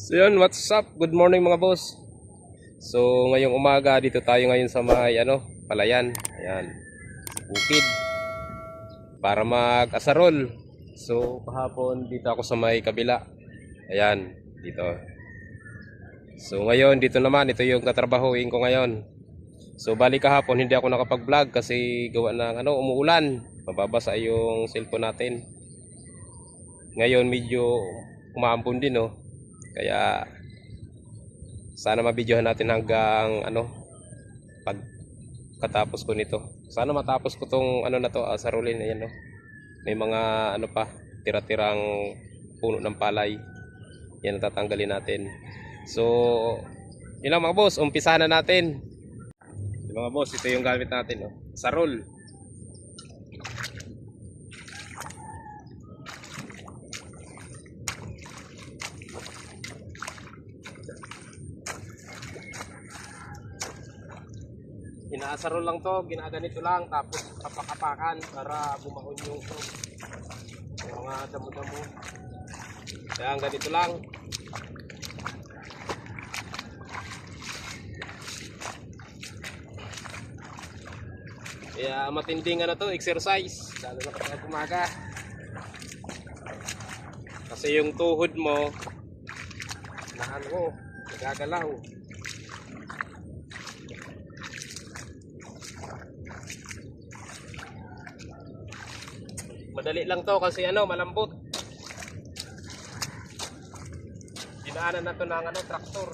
So yun, what's up? Good morning mga boss. So ngayong umaga dito tayo ngayon sa may Palayan. Ayan. Bukid. Para mag-asarol. So kahapon dito ako sa may kabila. Ayan, dito. So ngayon dito naman, ito yung tatrabahuin ko ngayon. So bali kahapon hindi ako nakapag-vlog kasi gawa ng umuulan. Mababasa yung cellphone natin. Ngayon medyo umaambon din Kaya sana mabidyohan natin hanggang pagkatapos ko nito. Sana matapos ko tong na to, sarulin. Ayan May mga pa, tira-tirang puno ng palay. Yan ang tatanggalin natin. So, yun lang mga boss, umpisahan na natin. Mga boss, ito yung gamit natin, sarol. Inaasarol lang to, ginaganito lang, tapos kapakapakan para bumahon yung mga damo-damo. Kaya ang ganito lang. Kaya matinding to, exercise, lalo na kapag umaga. Kasi yung tuhod mo, nagagalaw. Madali lang to kasi malambot. Dinaanan na to ng traktor.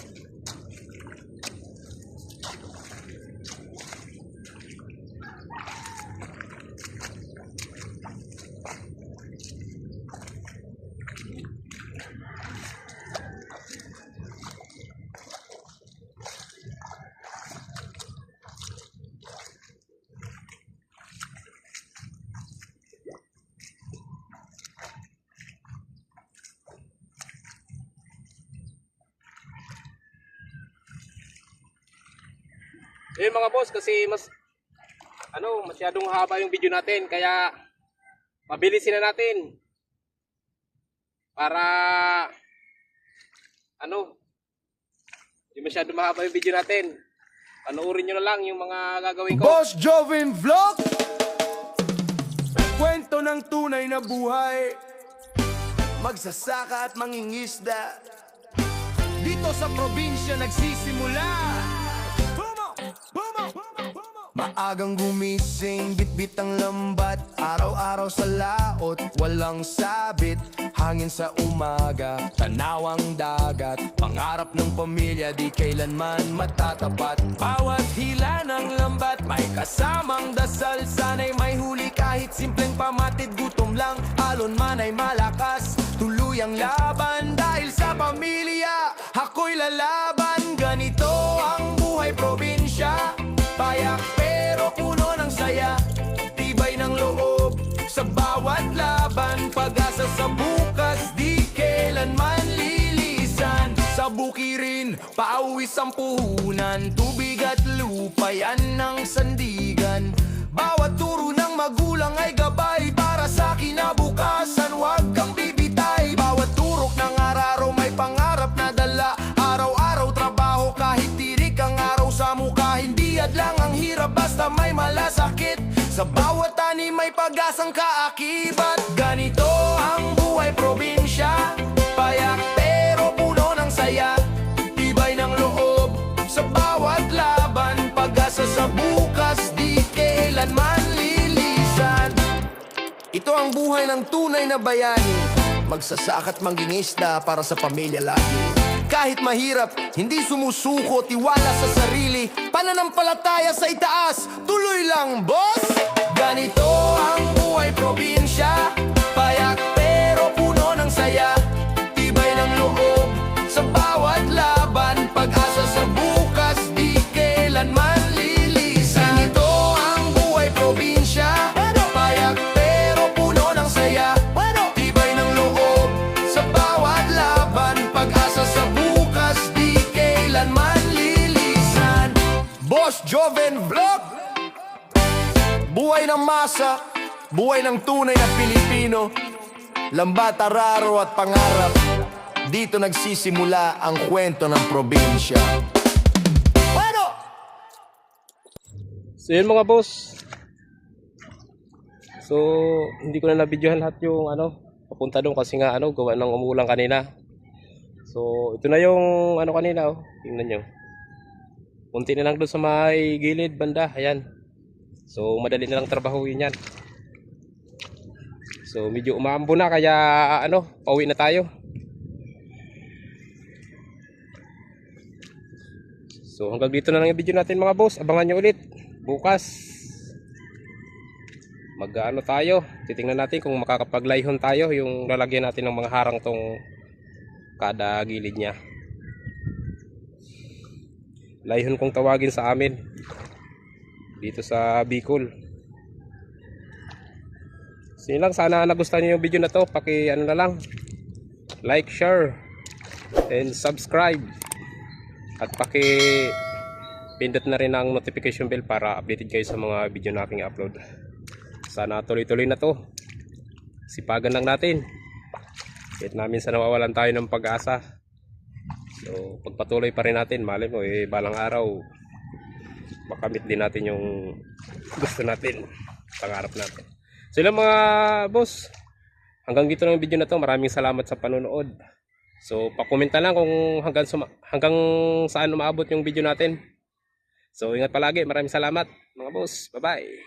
Yun mga boss, kasi masyadong haba yung video natin, kaya mabilisin na natin para hindi masyadong mahaba yung video natin. Panoorin nyo na lang yung mga gagawin ko. Boss Jovin Vlog, kwento ng tunay na buhay, magsasaka at mangingisda, dito sa probinsya nagsisimula. Maagang gumising, bitbit ang lambat, araw-araw sa laot, walang sabit. Hangin sa umaga, tanawang dagat, pangarap ng pamilya di kailanman matatapat. Bawat hila ng lambat, may kasamang dasal, sana'y may huli kahit simpleng pamatid. Gutom lang, alon man ay malakas, tuluyang laban dahil sa pamilya. Ako'y lalaban, ganito ang buhay probinsya. Payak pero puno ng saya, tibay ng loob sa bawat laban. Pag-asa sa bukas, di kailanman lilisan. Sa bukirin, paawis ang puhunan, tubig at lupa yan ng sandigan. Bawat turo ng magulang ay gabay para sa kinabukasan, huwag kang bibitay. Bawat turok ng araro may pangarap na dala, araw-araw trabaho kahit tirik ang araw sa mukha. Hindi lang ang hirap basta may malasakit, sa bawat ani may pag-asang kaakibat. Ganito ang buhay probinsya, payak pero puno ng saya, tibay ng loob sa bawat laban. Pag-asa sa bukas, di kailanman lilisan. Ito ang buhay ng tunay na bayani, magsasaka at mangingisda para sa pamilya lagi. Kahit mahirap, hindi sumusuko, tiwala sa sarili, pananampalataya sa itaas, tuloy lang boss! Ganito ang buhay probinsya, payak pero puno ng saya, tibay ng loob sa bawat laban. Pag-asa sa bukas, di kailanman lilisan. Ganito ang buhay probinsya, payak pero puno ng saya, tibay ng loob sa bawat laban. Pag-asa sa bukas, di kailanman lilisan. Boss Joven Vlog, buhay ng masa, buhay ng tunay na Pilipino, lambat, araro at pangarap. Dito nagsisimula ang kwento ng probinsya. Bueno! So yun mga boss. So hindi ko na nabidyohan lahat yung papunta doon kasi nga gawa ng umulan kanina. So ito na yung kanina tingnan nyo. Kunti na lang doon sa may gilid banda, ayan. So madali na lang trabahuin yan. So medyo umaambo na kaya pauwi na tayo. So hanggang dito na lang yung video natin mga boss. Abangan nyo ulit bukas. Tayo, titingnan natin kung makakapaglayhon tayo yung lalagyan natin ng mga harang tong kada gilid niya. Layhon kung tawagin sa amin dito sa Bicol. So yun lang, sana nagustuhan niyo yung video na to. Paki na lang, like, share and subscribe, at paki pindot na rin ang notification bell para updated kayo sa mga video na aking upload. Sana tuloy-tuloy na to. Sipagan lang natin. Kahit namin sa nawawalan tayo ng pag-asa. So pagpatuloy pa rin natin. Malay mo balang araw makamit din natin yung gusto natin, pangarap natin. So yun lang mga boss. Hanggang dito lang yung video na to. Maraming salamat sa panonood. So pakomenta lang kung hanggang saan umaabot yung video natin. So ingat palagi. Maraming salamat mga boss. Bye bye.